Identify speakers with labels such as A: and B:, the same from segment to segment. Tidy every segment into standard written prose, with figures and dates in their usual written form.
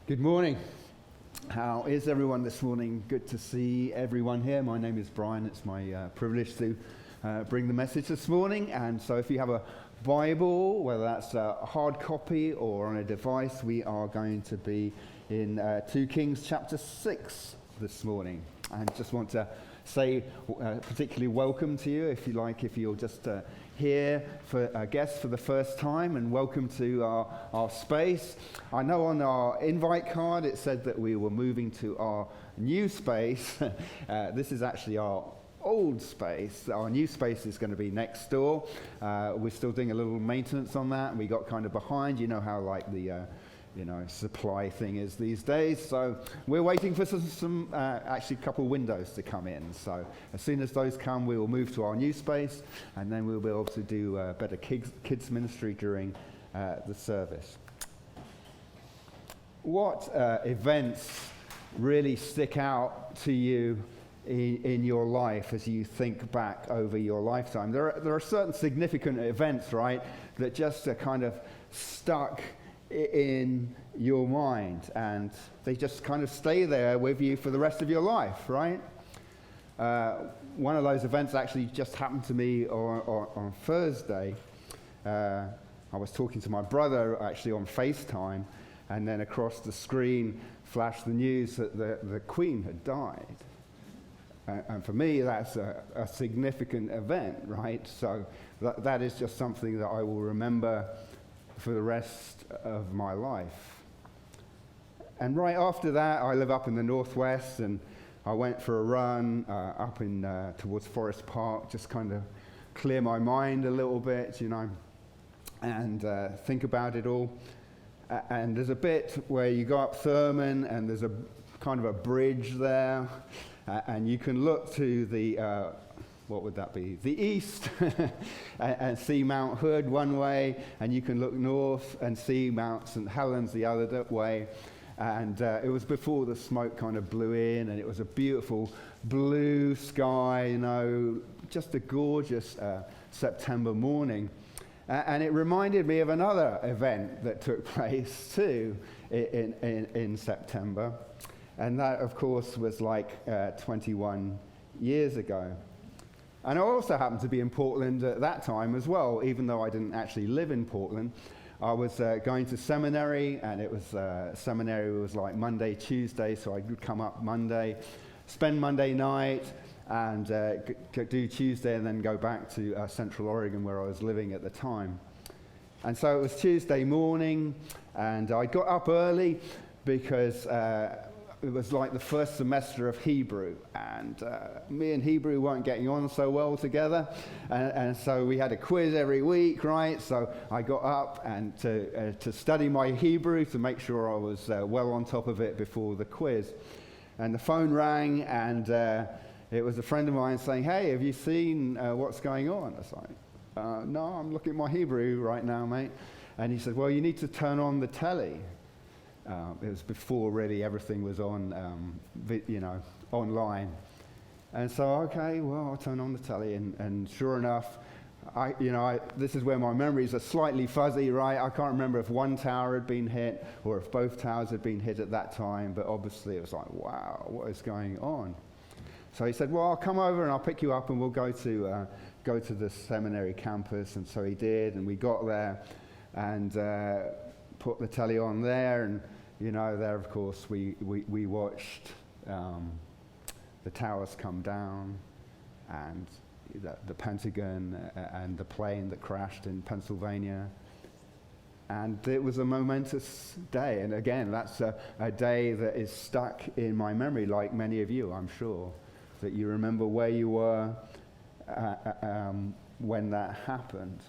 A: Good morning. How is everyone this morning? Good to see everyone here. My name is Brian. It's my privilege to bring the message this morning. And so if you have a Bible, whether that's a hard copy or on a device, we are going to be in 2 Kings chapter 6 this morning. And just want to say particularly welcome to you, if you're just here for a guest for the first time, and welcome to our space. I know on our invite card it said that we were moving to our new space. This is actually our old space. Our new space is going to be next door. We're still doing a little maintenance on that, and we got kind of behind. You know how like the supply thing is these days. So we're waiting for some actually a couple of windows to come in. So as soon as those come, we will move to our new space, and then we'll be able to do better kids ministry during the service. What events really stick out to you in your life as you think back over your lifetime? There are certain significant events, right, that just are kind of stuck in your mind, and they just kind of stay there with you for the rest of your life, right? One of those events actually just happened to me on Thursday. I was talking to my brother actually on FaceTime, and then across the screen flashed the news that the Queen had died. And for me, that's a significant event, right? So that is just something that I will remember for the rest of my life. And right after that, I live up in the northwest, and I went for a run up in towards Forest Park, just kind of clear my mind a little bit, and think about it all. And there's a bit where you go up Thurman, and there's a kind of a bridge there, and you can look to the what would that be? The east, and see Mount Hood one way, and you can look north and see Mount St. Helens the other way. And it was before the smoke kind of blew in, and it was a beautiful blue sky, just a gorgeous September morning. And it reminded me of another event that took place too in September. And that, of course, was like 21 years ago. And I also happened to be in Portland at that time as well, even though I didn't actually live in Portland. I was going to seminary, and it was seminary was like Monday, Tuesday, so I would come up Monday, spend Monday night, and do Tuesday, and then go back to Central Oregon where I was living at the time. And so it was Tuesday morning, and I got up early because it was like the first semester of Hebrew, and me and Hebrew weren't getting on so well together, and so we had a quiz every week, right? So I got up and to study my Hebrew to make sure I was well on top of it before the quiz. And the phone rang, and it was a friend of mine saying, "Hey, have you seen what's going on?" I was like, "No, I'm looking at my Hebrew right now, mate." And he said, "Well, you need to turn on the telly." It was before really everything was on, online. And so, okay, well, I'll turn on the telly, and sure enough, this is where my memories are slightly fuzzy, right? I can't remember if one tower had been hit or if both towers had been hit at that time, but obviously it was like, wow, what is going on? So he said, well, I'll come over and I'll pick you up, and we'll go to the seminary campus. And so he did, and we got there and put the telly on there, and there, of course, we watched the towers come down, and the Pentagon and the plane that crashed in Pennsylvania. And it was a momentous day. And again, that's a day that is stuck in my memory, like many of you, I'm sure, that you remember where you were when that happened.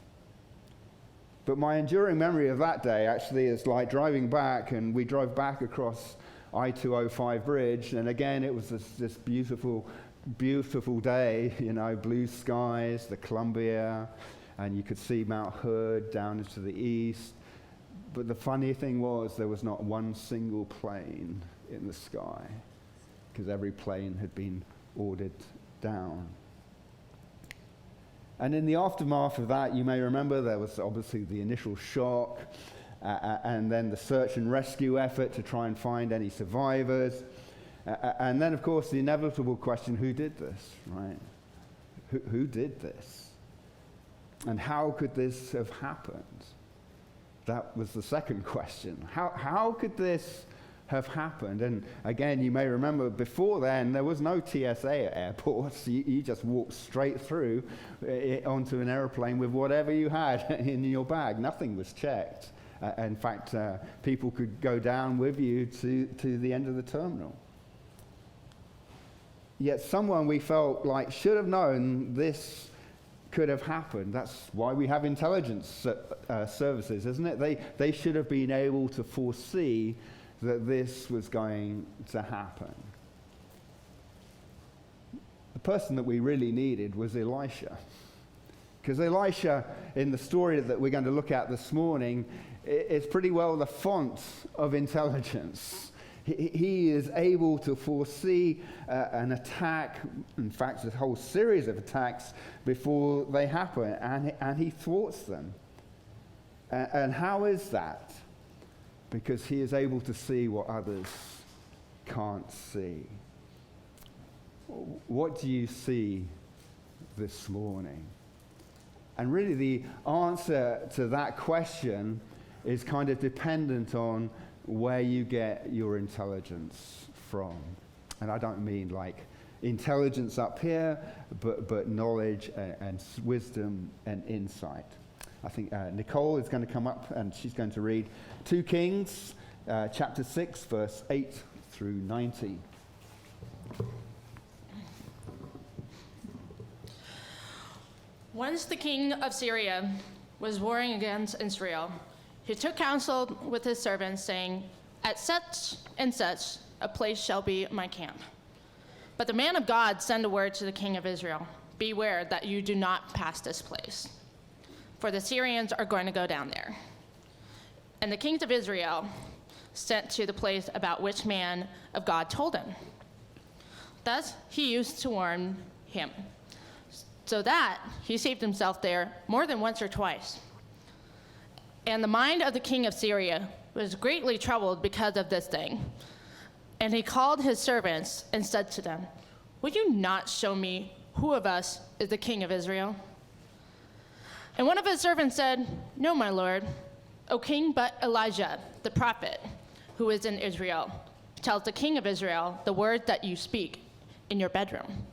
A: But my enduring memory of that day actually is like driving back, and we drove back across I-205 bridge, and again it was this beautiful, beautiful day, blue skies, the Columbia, and you could see Mount Hood down into the east. But the funny thing was there was not one single plane in the sky, because every plane had been ordered down. And in the aftermath of that, you may remember there was obviously the initial shock, and then the search and rescue effort to try and find any survivors. And then, of course, the inevitable question, who did this, right? Who did this? And how could this have happened? That was the second question. How could this have happened? And again, you may remember before then, there was no TSA at airports. You just walked straight through onto an airplane with whatever you had in your bag. Nothing was checked. In fact, people could go down with you to the end of the terminal. Yet someone we felt like should have known this could have happened. That's why we have intelligence services, isn't it? They should have been able to foresee that this was going to happen. The person that we really needed was Elisha. Because Elisha, in the story that we're going to look at this morning, is pretty well the font of intelligence. He is able to foresee an attack, in fact, a whole series of attacks before they happen, and he thwarts them. And how is that? Because he is able to see what others can't see. What do you see this morning? And really the answer to that question is kind of dependent on where you get your intelligence from. And I don't mean like intelligence up here, but knowledge and wisdom and insight. I think Nicole is going to come up and she's going to read 2 Kings, chapter 6, verse 8 through 19.
B: Once the king of Syria was warring against Israel, he took counsel with his servants, saying, "At such and such a place shall be my camp." But the man of God sent a word to the king of Israel, "Beware that you do not pass this place, for the Syrians are going to go down there." And the kings of Israel sent to the place about which man of God told him. Thus he used to warn him, so that he saved himself there more than once or twice. And the mind of the king of Syria was greatly troubled because of this thing. And he called his servants and said to them, "Will you not show me who of us is the king of Israel?" And one of his servants said, "No, my lord, O king, but Elijah, the prophet, who is in Israel, tells the king of Israel the word that you speak in your bedroom."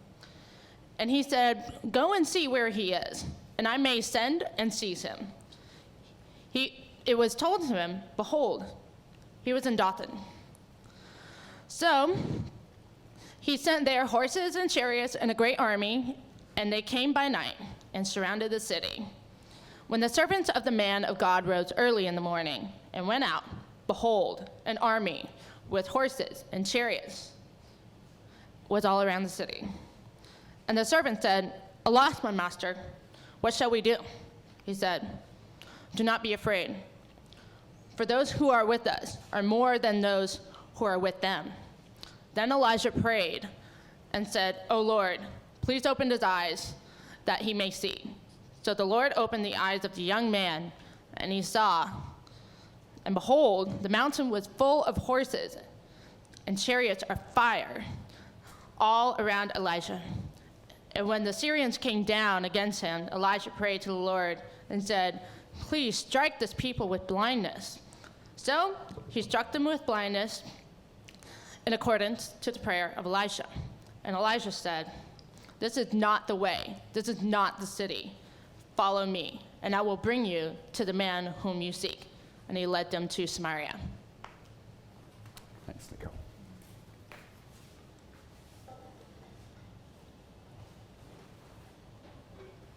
B: And he said, "Go and see where he is, and I may send and seize him." It was told to him, "Behold, he was in Dothan." So he sent there horses and chariots and a great army, and they came by night and surrounded the city. When the servants of the man of God rose early in the morning and went out, behold, an army with horses and chariots was all around the city. And the servant said, "Alas, my master, what shall we do?" He said, "Do not be afraid, for those who are with us are more than those who are with them." Then Elijah prayed and said, "O Lord, please open his eyes that he may see." So the Lord opened the eyes of the young man, and he saw. And behold, the mountain was full of horses and chariots of fire all around Elijah. And when the Syrians came down against him, Elijah prayed to the Lord and said, "Please strike this people with blindness." So he struck them with blindness in accordance to the prayer of Elisha. And Elijah said, "This is not the way. This is not the city. Follow me, and I will bring you to the man whom you seek." And he led them to Samaria.
A: Thanks, Nicole.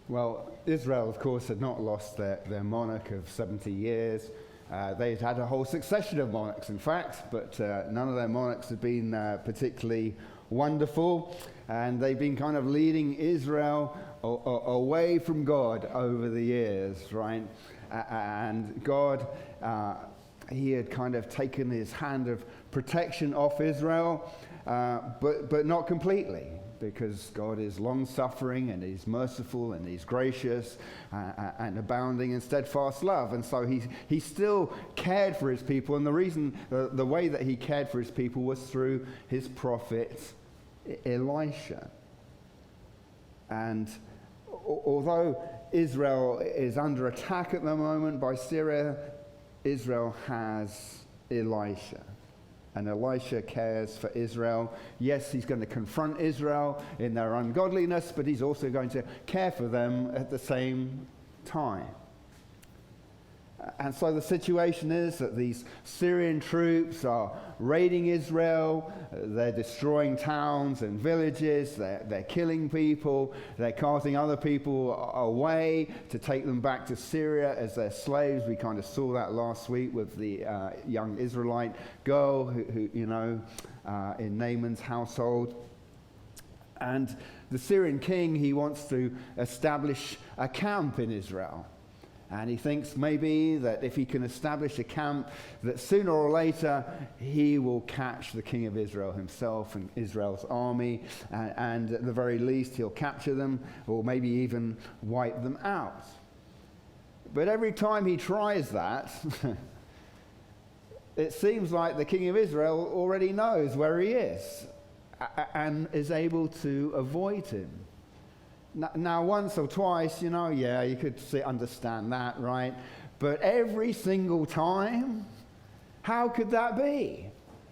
A: Well, Israel, of course, had not lost their monarch of 70 years. They'd had a whole succession of monarchs, in fact, but none of their monarchs had been particularly wonderful. And they've been kind of leading Israel away from God over the years, right? And God, he had kind of taken his hand of protection off Israel, but not completely. because God is long-suffering and he's merciful and he's gracious and abounding in steadfast love. And so he still cared for his people, and the reason, the way that he cared for his people was through his prophet Elisha. And although Israel is under attack at the moment by Syria, Israel has Elisha. And Elisha cares for Israel. Yes, he's going to confront Israel in their ungodliness, but he's also going to care for them at the same time. And so the situation is that these Syrian troops are raiding Israel. They're destroying towns and villages. They're killing people. They're casting other people away to take them back to Syria as their slaves. We kind of saw that last week with the young Israelite girl who in Naaman's household. And the Syrian king, he wants to establish a camp in Israel. And he thinks maybe that if he can establish a camp, that sooner or later he will catch the king of Israel himself and Israel's army, and at the very least he'll capture them or maybe even wipe them out. But every time he tries that, it seems like the king of Israel already knows where he is and is able to avoid him. Now, once or twice, you could understand that, right? But every single time, how could that be?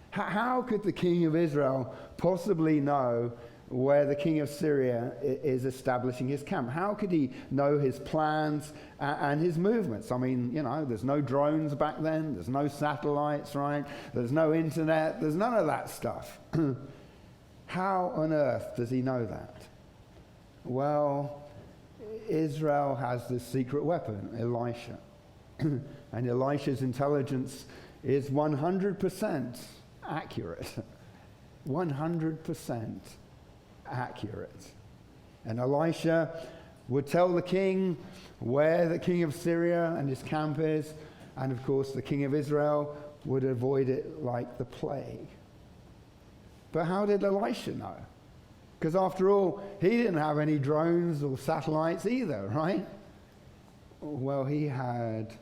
A: How could the king of Israel possibly know where the king of Syria is establishing his camp? How could he know his plans and his movements? I mean, there's no drones back then. There's no satellites, right? There's no internet. There's none of that stuff. How on earth does he know that? Well, Israel has this secret weapon, Elisha. And Elisha's intelligence is 100% accurate. 100% accurate. And Elisha would tell the king where the king of Syria and his camp is, and of course the king of Israel would avoid it like the plague. But how did Elisha know? Because after all, he didn't have any drones or satellites either, right? Well, he had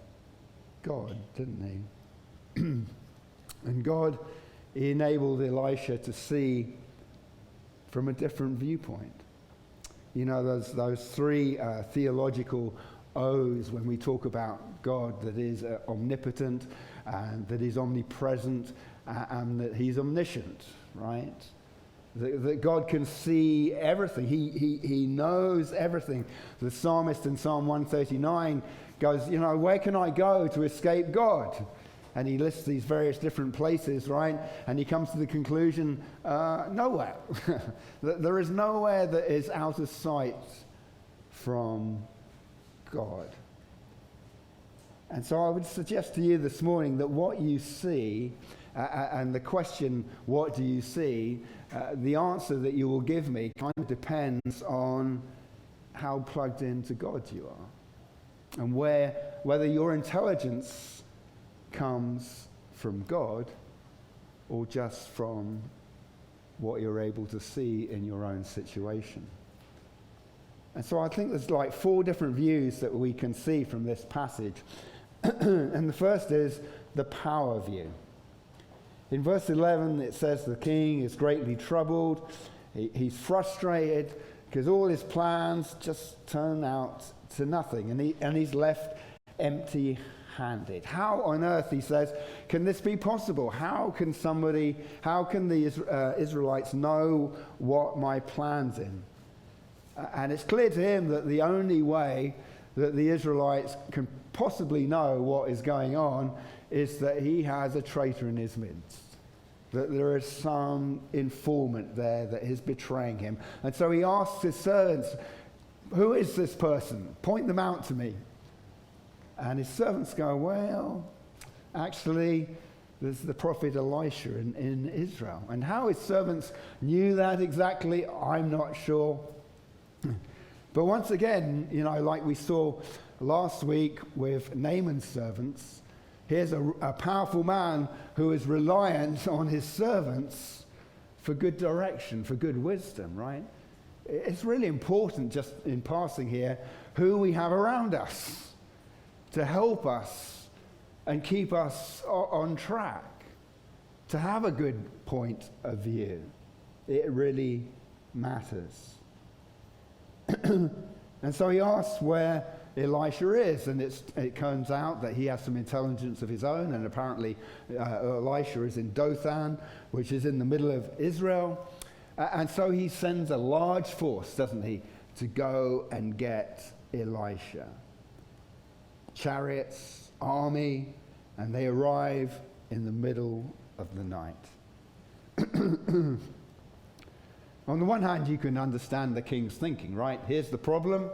A: God, didn't he? And God enabled Elisha to see from a different viewpoint. Those three theological O's when we talk about God, that is omnipotent, and that he's omnipresent, and that he's omniscient, right? That God can see everything. He knows everything. The psalmist in Psalm 139 goes, where can I go to escape God? And he lists these various different places, right? And he comes to the conclusion, nowhere. There is nowhere that is out of sight from God. And so I would suggest to you this morning that what you see, and the question, what do you see, the answer that you will give me kind of depends on how plugged into God you are. And whether your intelligence comes from God or just from what you're able to see in your own situation. And so I think there's like 4 different views that we can see from this passage. And the first is the power view. In verse 11, it says the king is greatly troubled. He's frustrated because all his plans just turn out to nothing. And he's left empty-handed. How on earth, he says, can this be possible? How can the Israelites know what my plan's in? And it's clear to him that the only way that the Israelites can possibly know what is going on is that he has a traitor in his midst, that there is some informant there that is betraying him. And so he asks his servants, who is this person? Point them out to me. And his servants go, well, actually, there's the prophet Elisha in Israel. And how his servants knew that exactly, I'm not sure. But once again, like we saw last week with Naaman's servants, here's a powerful man who is reliant on his servants for good direction, for good wisdom, right? It's really important, just in passing here, who we have around us to help us and keep us on track, to have a good point of view. It really matters. And so he asks where Elisha is, and it comes out that he has some intelligence of his own, and apparently Elisha is in Dothan, which is in the middle of Israel. And so he sends a large force, doesn't he, to go and get Elisha. Chariots, army, and they arrive in the middle of the night. On the one hand, you can understand the king's thinking, right? Here's the problem.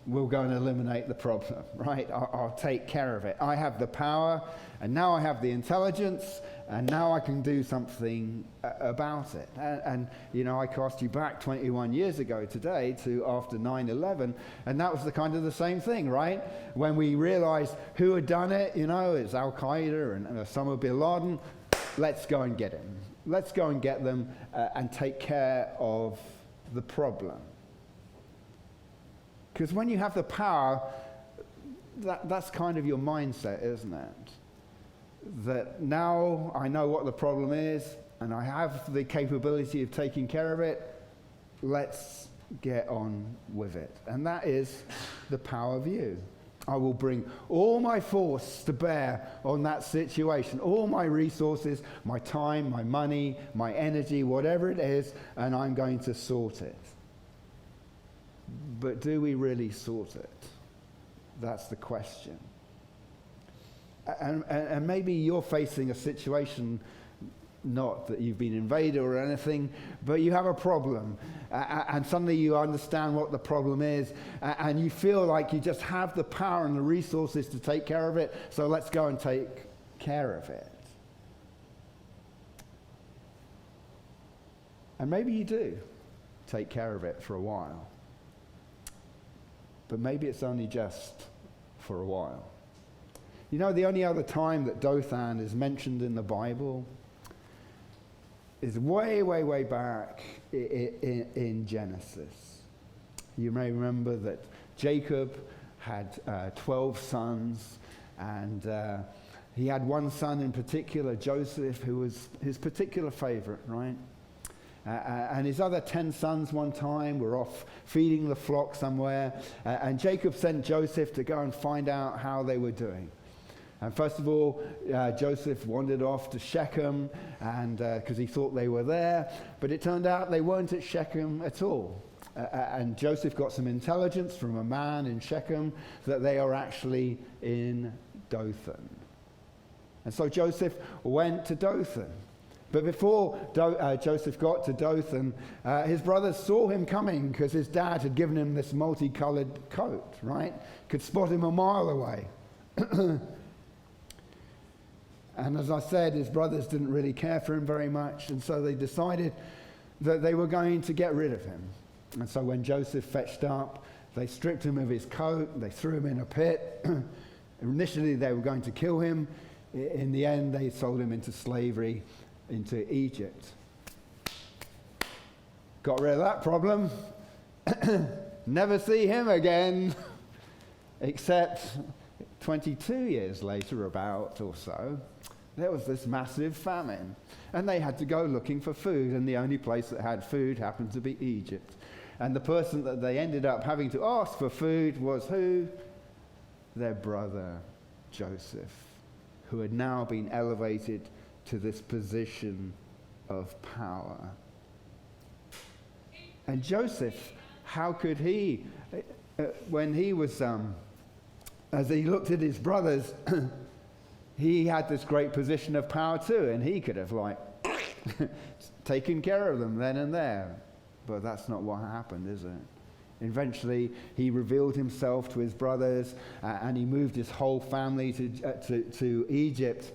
A: We'll go and eliminate the problem, right? I'll take care of it. I have the power, and now I have the intelligence, and now I can do something about it. And you know, I cast you back 21 years ago today to after 9/11, and that was the kind of the same thing, right? When we realized who had done it, you know, it's Al-Qaeda and Osama bin Laden. Let's go and get him. Let's go and get them and take care of the problem. Because when you have the power, that's kind of your mindset, isn't it? That now I know what the problem is, and I have the capability of taking care of it. Let's get on with it. And that is the power view. I will bring all my force to bear on that situation, all my resources, my time, my money, my energy, whatever it is, and I'm going to sort it. But do we really sort it? That's the question. And maybe you're facing a situation, not that you've been invaded or anything, but you have a problem, and suddenly you understand what the problem is, and you feel like you just have the power and the resources to take care of it, so let's go and take care of it. And maybe you do take care of it for a while, but maybe it's only just for a while. You know, the only other time that Dothan is mentioned in the Bible is way, way, way back in Genesis. You may remember that Jacob had 12 sons, and he had one son in particular, Joseph, who was his particular favorite, right? And his other 10 sons one time were off feeding the flock somewhere, and Jacob sent Joseph to go and find out how they were doing. And first of all, Joseph wandered off to Shechem, and because he thought they were there, but it turned out they weren't at Shechem at all. And Joseph got some intelligence from a man in Shechem that they are actually in Dothan. And so Joseph went to Dothan. But before Joseph got to Dothan, his brothers saw him coming because his dad had given him this multicolored coat, right? Could spot him a mile away. And as I said, his brothers didn't really care for him very much, and so they decided that they were going to get rid of him. And so when Joseph fetched up, they stripped him of his coat, they threw him in a pit. Initially, they were going to kill him. In the end, they sold him into slavery into Egypt. Got rid of that problem. Never see him again, except 22 years later, about or so, there was this massive famine, and they had to go looking for food, and the only place that had food happened to be Egypt. And the person that they ended up having to ask for food was who? Their brother Joseph, who had now been elevated to this position of power. And Joseph, how could he, when he was, as he looked at his brothers, he had this great position of power too, and he could have taken care of them then and there. But that's not what happened, is it? Eventually, he revealed himself to his brothers, and he moved his whole family to Egypt.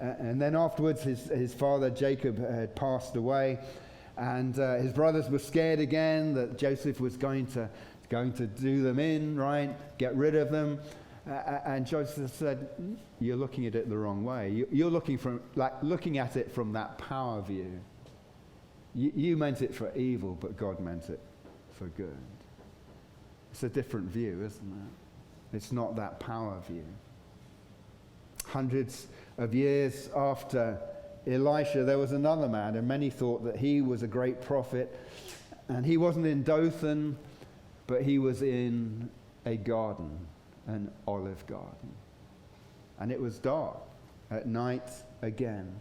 A: And then afterwards, his father Jacob had passed away, and his brothers were scared again that Joseph was going to do them in, right? Get rid of them. And Joseph said, "You're looking at it the wrong way. You're looking at it from that power view. You meant it for evil, but God meant it for good. It's a different view, isn't it? It's not that power view. Hundreds of years after Elisha, there was another man, and many thought that he was a great prophet. And he wasn't in Dothan, but he was in a garden, an olive garden. And it was dark at night again.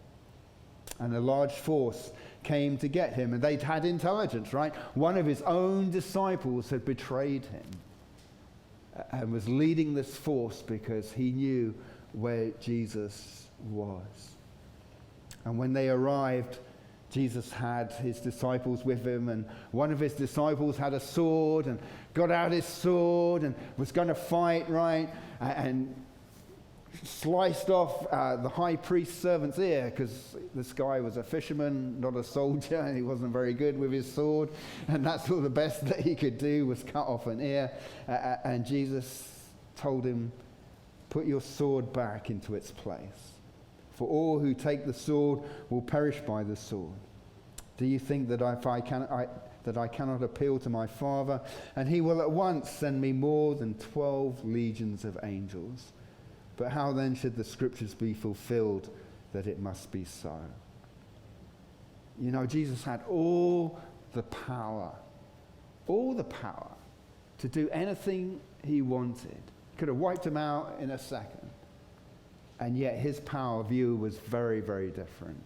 A: And a large force came to get him, and they'd had intelligence, right? One of his own disciples had betrayed him and was leading this force because he knew where Jesus was. And when they arrived, Jesus had his disciples with him, and one of his disciples had a sword and got out his sword and was going to fight, right? And sliced off the high priest's servant's ear, because this guy was a fisherman, not a soldier, and he wasn't very good with his sword, and that's all the best that he could do was cut off an ear. And Jesus told him, "Put your sword back into its place. For all who take the sword will perish by the sword. Do you think that I cannot appeal to my Father, and he will at once send me more than 12 legions of angels? But how then should the scriptures be fulfilled that it must be so?" You know, Jesus had all the power to do anything he wanted. Could have wiped him out in a second. And yet his power view was very, very different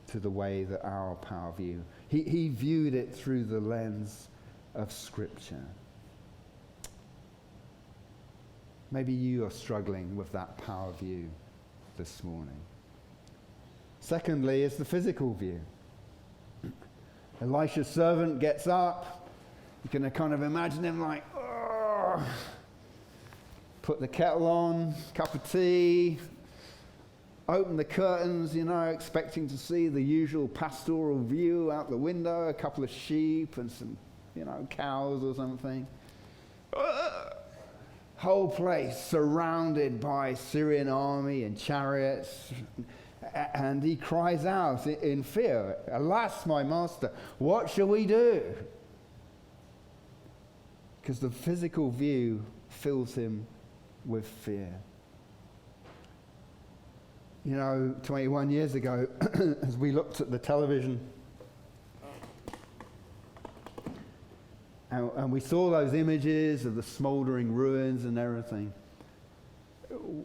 A: to the way that our power view. He viewed it through the lens of Scripture. Maybe you are struggling with that power view this morning. Secondly is the physical view. Elisha's servant gets up. You can kind of imagine him like, oh, put the kettle on, cup of tea, open the curtains, you know, expecting to see the usual pastoral view out the window, a couple of sheep and some, you know, cows or something. Whole place surrounded by Syrian army and chariots. And he cries out in fear, "Alas, my master, what shall we do?" Because the physical view fills him with fear. You know, 21 years ago, as we looked at the television, and we saw those images of the smouldering ruins and everything,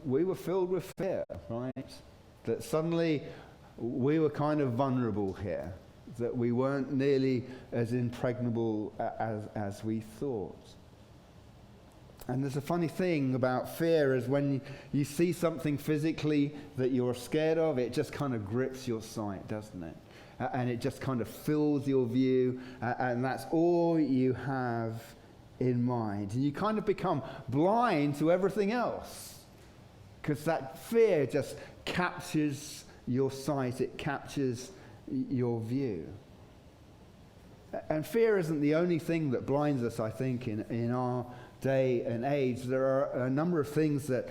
A: we were filled with fear, right? That suddenly we were kind of vulnerable here, that we weren't nearly as impregnable as we thought. And there's a funny thing about fear is when you see something physically that you're scared of, it just kind of grips your sight, doesn't it? And it just kind of fills your view, and that's all you have in mind. And you kind of become blind to everything else, because that fear just captures your sight, it captures your view. And fear isn't the only thing that blinds us, I think, in our day and age. There are a number of things that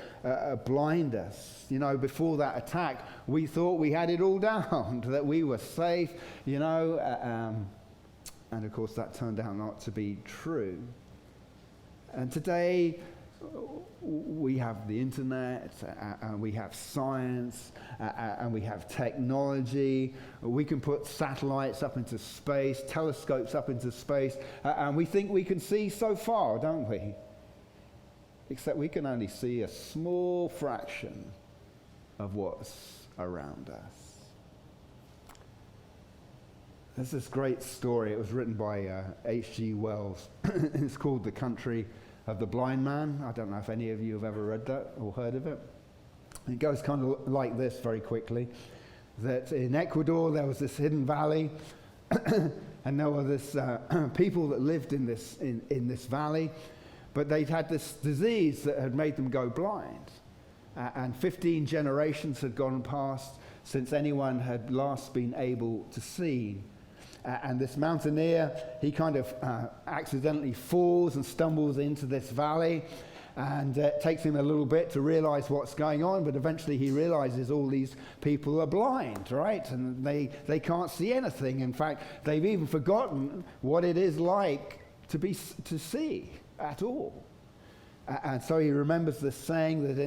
A: blind us. You know, before that attack, we thought we had it all down, that we were safe, you know, and of course that turned out not to be true. And today, we have the internet, and we have science, and we have technology. We can put satellites up into space, telescopes up into space, and we think we can see so far, don't we? Except we can only see a small fraction of what's around us. There's this great story. It was written by H.G. Wells. It's called The Country of the Blind Man. I don't know if any of you have ever read that or heard of it. It goes kind of like this very quickly, that in Ecuador there was this hidden valley, and there were this people that lived in this valley, but they'd had this disease that had made them go blind. And 15 generations had gone past since anyone had last been able to see. And this mountaineer, he kind of accidentally falls and stumbles into this valley, And it takes him a little bit to realize what's going on, but eventually he realizes all these people are blind, right? And they can't see anything. In fact, they've even forgotten what it is like to see at all. And so he remembers the saying that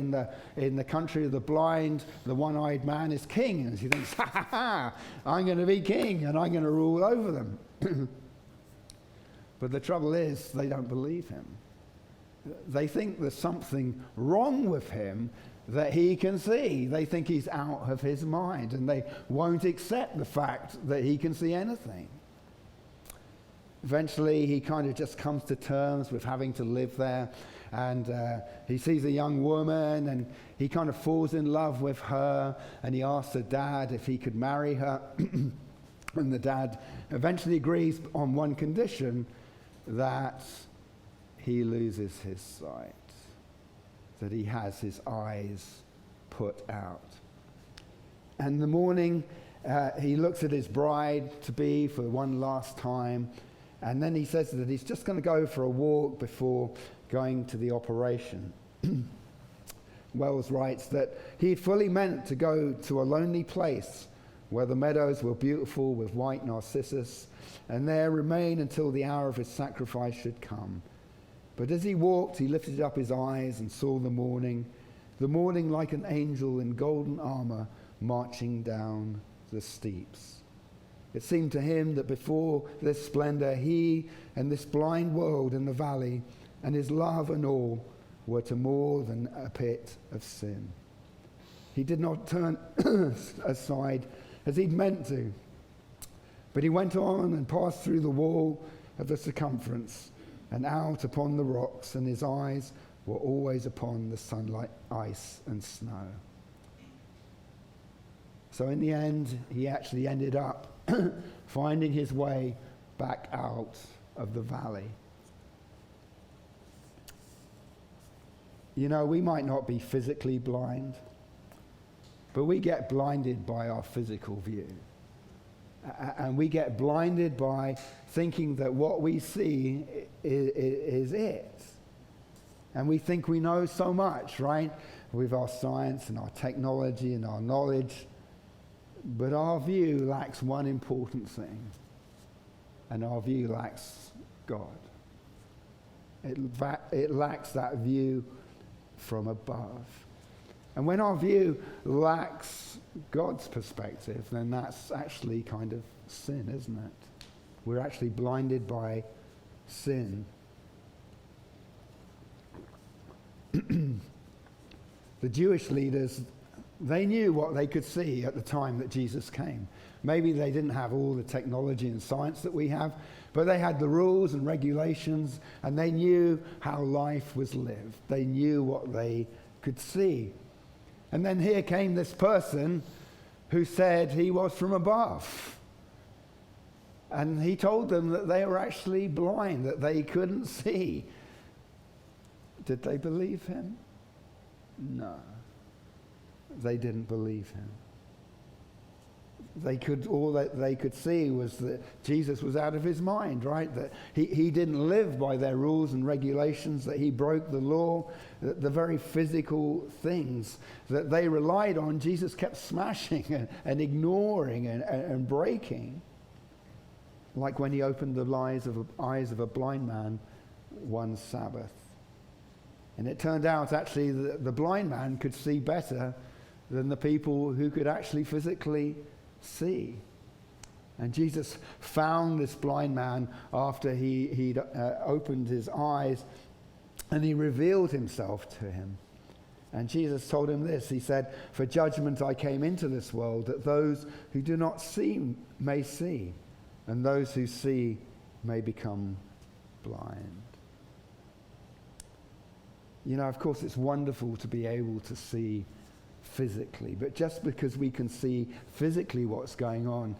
A: in the country of the blind, the one-eyed man is king. And he thinks, ha ha ha, I'm going to be king and I'm going to rule over them. But the trouble is, they don't believe him. They think there's something wrong with him that he can see. They think he's out of his mind, and they won't accept the fact that he can see anything. Eventually, he kind of just comes to terms with having to live there, and he sees a young woman, and he kind of falls in love with her, and he asks her dad if he could marry her. And the dad eventually agrees on one condition, that he loses his sight, that he has his eyes put out. And in the morning, he looks at his bride-to-be for one last time, and then he says that he's just going to go for a walk before going to the operation. Wells writes that he fully meant to go to a lonely place where the meadows were beautiful with white narcissus, and there remain until the hour of his sacrifice should come. But as he walked, he lifted up his eyes and saw the morning like an angel in golden armor marching down the steeps. It seemed to him that before this splendor, he and this blind world in the valley and his love and all were to more than a pit of sin. He did not turn aside as he'd meant to, but he went on and passed through the wall of the circumference and out upon the rocks, and his eyes were always upon the sunlight, ice, and snow. So in the end, he actually ended up finding his way back out of the valley. You know, we might not be physically blind, but we get blinded by our physical view. And we get blinded by thinking that what we see is it. And we think we know so much, right? With our science and our technology and our knowledge. But our view lacks one important thing. And our view lacks God. It lacks that view from above. And when our view lacks God's perspective, then that's actually kind of sin, isn't it? We're actually blinded by sin. The Jewish leaders, they knew what they could see at the time that Jesus came. Maybe they didn't have all the technology and science that we have, but they had the rules and regulations, and they knew how life was lived. They knew what they could see. And then here came this person who said he was from above. And he told them that they were actually blind, that they couldn't see. Did they believe him? No. They didn't believe him. All that they could see was that Jesus was out of his mind, right? That he didn't live by their rules and regulations, that he broke the law, that the very physical things that they relied on, Jesus kept smashing and ignoring and breaking. Like when he opened the eyes of a blind man one Sabbath. And it turned out actually that the blind man could see better than the people who could actually physically see. And Jesus found this blind man after he'd opened his eyes, and he revealed himself to him. And Jesus told him this. He said, "For judgment I came into this world, that those who do not see may see, and those who see may become blind." You know, of course, it's wonderful to be able to see physically, but just because we can see physically what's going on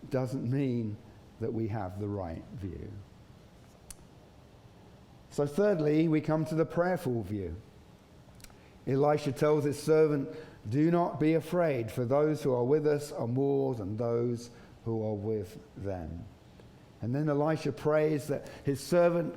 A: doesn't mean that we have the right view. So thirdly, we come to the prayerful view. Elisha tells his servant, "Do not be afraid, for those who are with us are more than those who are with them." And then Elisha prays that his servant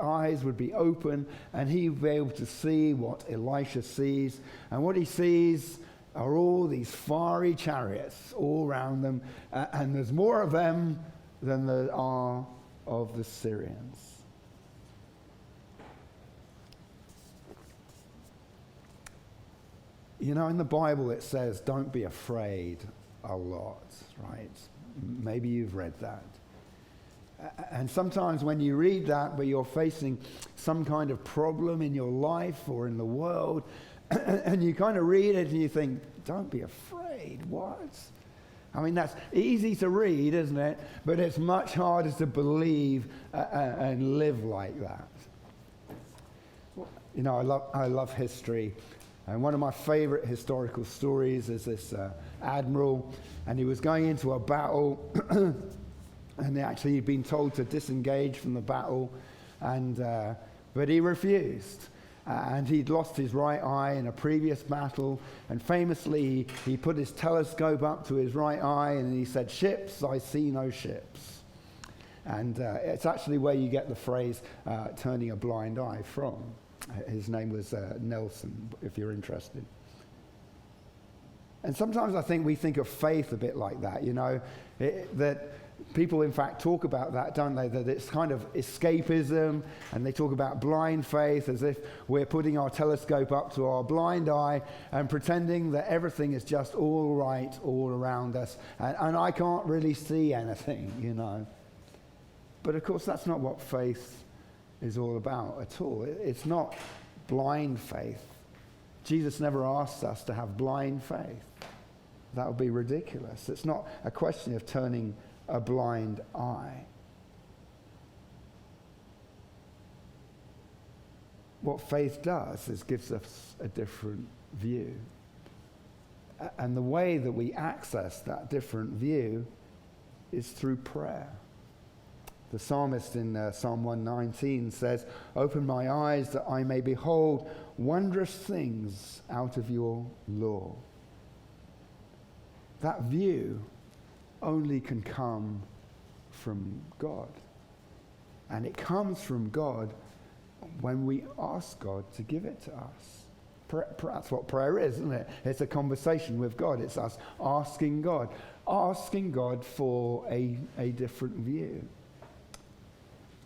A: eyes would be open, and he would be able to see what Elisha sees. And what he sees are all these fiery chariots all around them, and there's more of them than there are of the Syrians. You know, in the Bible it says, don't be afraid a lot, right? Maybe you've read that. And sometimes when you read that, but you're facing some kind of problem in your life or in the world, and you kind of read it and you think, don't be afraid, what? I mean, that's easy to read, isn't it? But it's much harder to believe and live like that. You know, I love history. And one of my favorite historical stories is this admiral, and he was going into a battle, and actually he'd been told to disengage from the battle, but he refused. And he'd lost his right eye in a previous battle, and famously he put his telescope up to his right eye and he said, "Ships, I see no ships." And it's actually where you get the phrase turning a blind eye from. His name was Nelson, if you're interested. And sometimes I think we think of faith a bit like that, you know, that people in fact talk about that, don't they? That it's kind of escapism, and they talk about blind faith as if we're putting our telescope up to our blind eye and pretending that everything is just all right all around us, and I can't really see anything, you know. But of course that's not what faith is all about at all. It's not blind faith. Jesus never asked us to have blind faith. That would be ridiculous. It's not a question of turning a blind eye. What faith does is gives us a different view. And the way that we access that different view is through prayer. The psalmist in Psalm 119 says, "Open my eyes that I may behold wondrous things out of your law." That view only can come from God. And it comes from God when we ask God to give it to us. That's what prayer is, isn't it? It's a conversation with God. It's us asking God for a different view.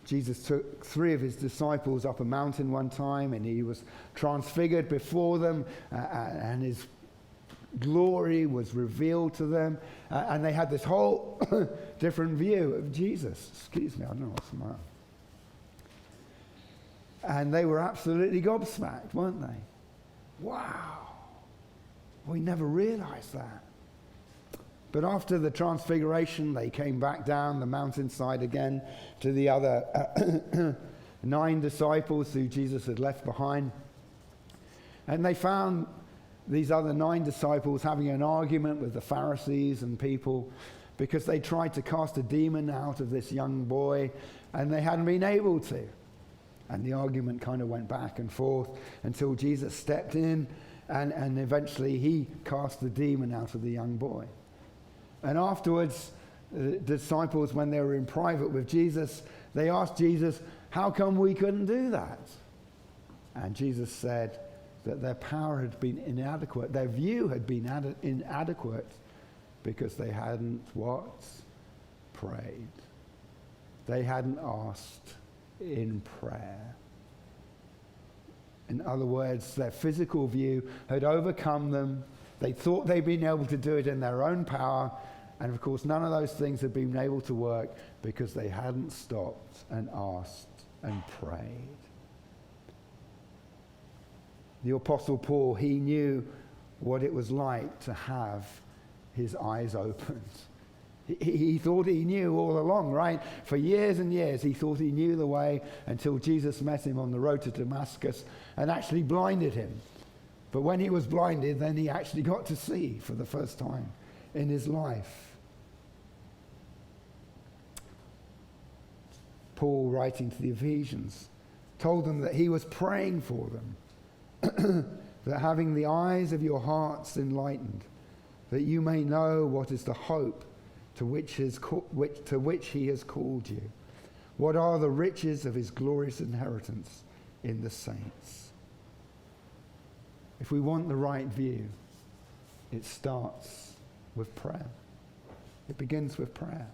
A: Jesus took 3 of his disciples up a mountain one time, and he was transfigured before them, and his glory was revealed to them, and they had this whole different view of Jesus. Excuse me, I don't know what's the matter. And they were absolutely gobsmacked, weren't they? Wow, we never realized that. But after the transfiguration, they came back down the mountainside again to the other 9 disciples who Jesus had left behind. And they found these other 9 disciples having an argument with the Pharisees and people because they tried to cast a demon out of this young boy and they hadn't been able to. And the argument kind of went back and forth until Jesus stepped in and eventually he cast the demon out of the young boy. And afterwards, the disciples, when they were in private with Jesus, they asked Jesus, "How come we couldn't do that?" And Jesus said that their power had been inadequate, their view had been inadequate because they hadn't what? Prayed. They hadn't asked in prayer. In other words, their physical view had overcome them. They thought they'd been able to do it in their own power. And of course, none of those things had been able to work because they hadn't stopped and asked and prayed. The Apostle Paul, he knew what it was like to have his eyes opened. He thought he knew all along, right? For years and years, he thought he knew the way until Jesus met him on the road to Damascus and actually blinded him. But when he was blinded, then he actually got to see for the first time in his life. Paul, writing to the Ephesians, told them that he was praying for them, that having the eyes of your hearts enlightened, that you may know what is the hope to which he has called you, What are the riches of his glorious inheritance in the saints? If we want the right view, it starts with prayer. It begins with prayer.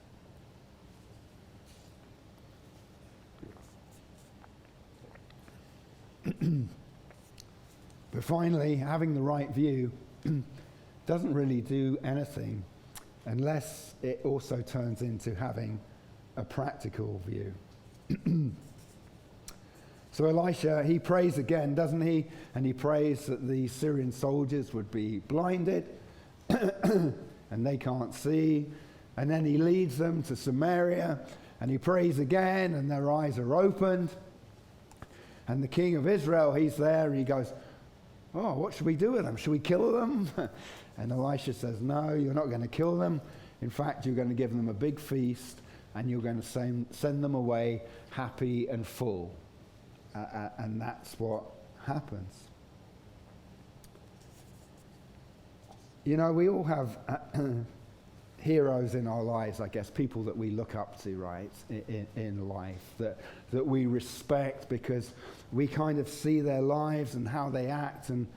A: But finally, having the right view doesn't really do anything unless it also turns into having a practical view. So Elisha, he prays again, doesn't he? And he prays that the Syrian soldiers would be blinded and they can't see. And then he leads them to Samaria and he prays again and their eyes are opened. And the king of Israel, he's there and he goes, oh, what should we do with them? Should we kill them? And Elisha says, no, you're not going to kill them. In fact, you're going to give them a big feast and you're going to send them away happy and full. And that's what happens. You know, we all have heroes in our lives, I guess, people that we look up to, right, in life, that we respect because we kind of see their lives and how they act. And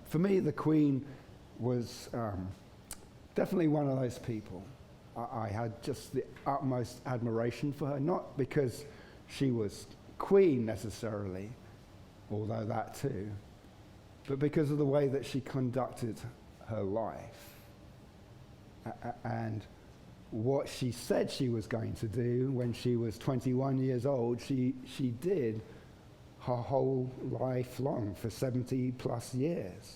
A: for me, the Queen was definitely one of those people. I had just the utmost admiration for her, not because she was Queen necessarily, although that too, but because of the way that she conducted her life and what she said she was going to do when she was 21 years old, she did her whole life long for 70 plus years.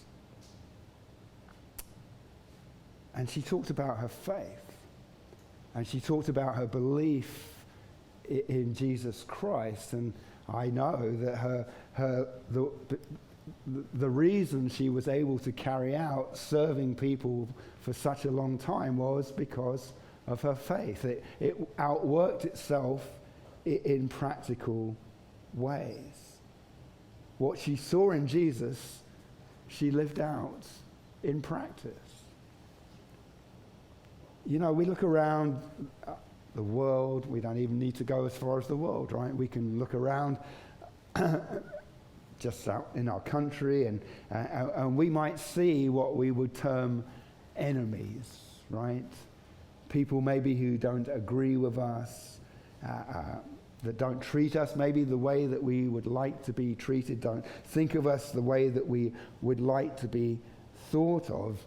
A: And she talked about her faith, and she talked about her belief in Jesus Christ. And I know that the reason she was able to carry out serving people for such a long time was because of her faith. It outworked itself in practical ways. What she saw in Jesus, she lived out in practice. You know, we look around the world, we don't even need to go as far as the world, right? We can look around just out in our country and we might see what we would term enemies, right? People maybe who don't agree with us, that don't treat us maybe the way that we would like to be treated, don't think of us the way that we would like to be thought of.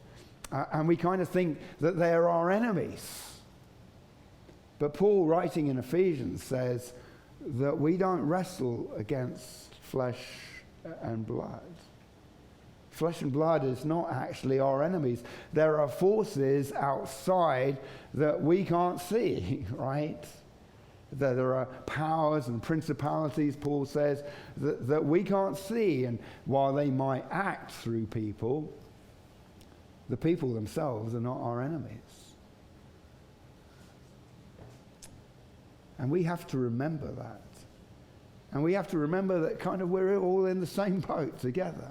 A: And we kind of think that they're our enemies. But Paul, writing in Ephesians, says that we don't wrestle against flesh and blood. Flesh and blood is not actually our enemies. There are forces outside that we can't see, right? There are powers and principalities, Paul says, that we can't see. And while they might act through people, the people themselves are not our enemies. And we have to remember that. And we have to remember that kind of we're all in the same boat together.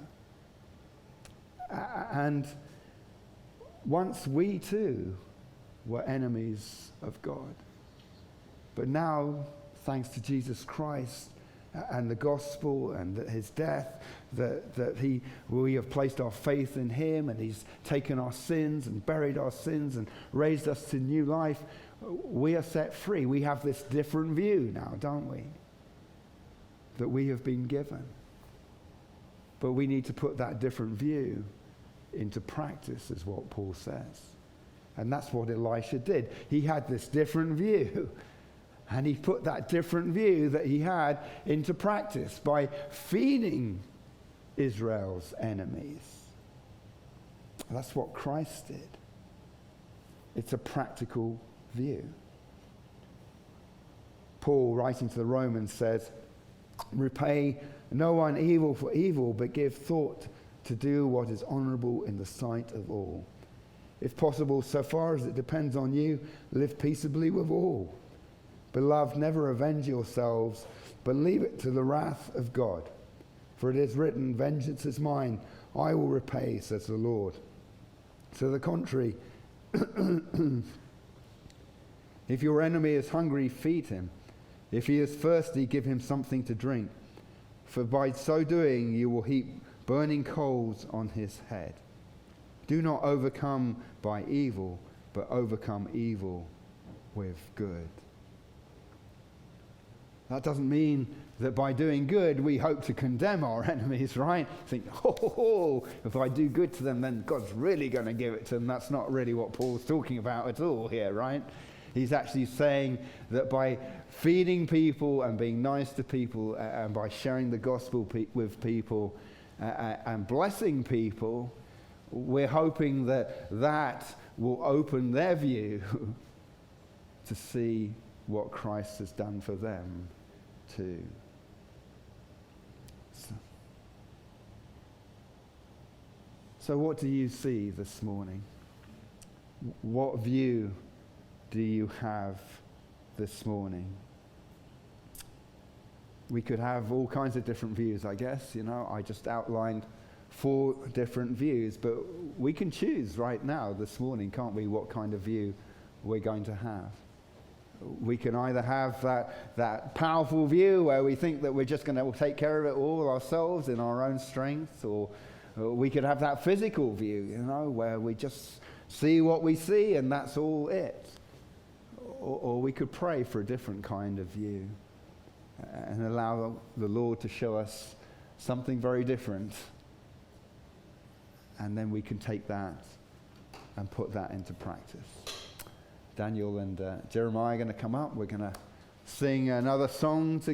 A: And once we too were enemies of God. But now, thanks to Jesus Christ and the gospel and his death, we have placed our faith in him and he's taken our sins and buried our sins and raised us to new life. We are set free. We have this different view now, don't we? That we have been given. But we need to put that different view into practice, is what Paul says. And that's what Elisha did. He had this different view. And he put that different view that he had into practice by feeding Israel's enemies. That's what Christ did. It's a practical view. Paul, writing to the Romans, says, repay no one evil for evil, but give thought to do what is honorable in the sight of all. If possible, so far as it depends on you, live peaceably with all. Beloved, never avenge yourselves, but leave it to the wrath of God. For it is written, vengeance is mine, I will repay, says the Lord. To the contrary, if your enemy is hungry, feed him. If he is thirsty, give him something to drink. For by so doing, you will heap burning coals on his head. Do not overcome by evil, but overcome evil with good. That doesn't mean that by doing good, we hope to condemn our enemies, right? Think, if I do good to them, then God's really going to give it to them. That's not really what Paul's talking about at all here, right? He's actually saying that by feeding people and being nice to people and by sharing the gospel with people and blessing people, we're hoping that that will open their view to see what Christ has done for them too. So what do you see this morning? What view do you have this morning? We could have all kinds of different views, I guess. I just outlined 4 different views, but we can choose right now this morning, can't we, what kind of view we're going to have. We can either have that powerful view where we think that we're just going to take care of it all ourselves in our own strength, or we could have that physical view, where we just see what we see and that's all it. Or we could pray for a different kind of view and allow the Lord to show us something very different. And then we can take that and put that into practice. Daniel and Jeremiah are going to come up. We're going to sing another song together.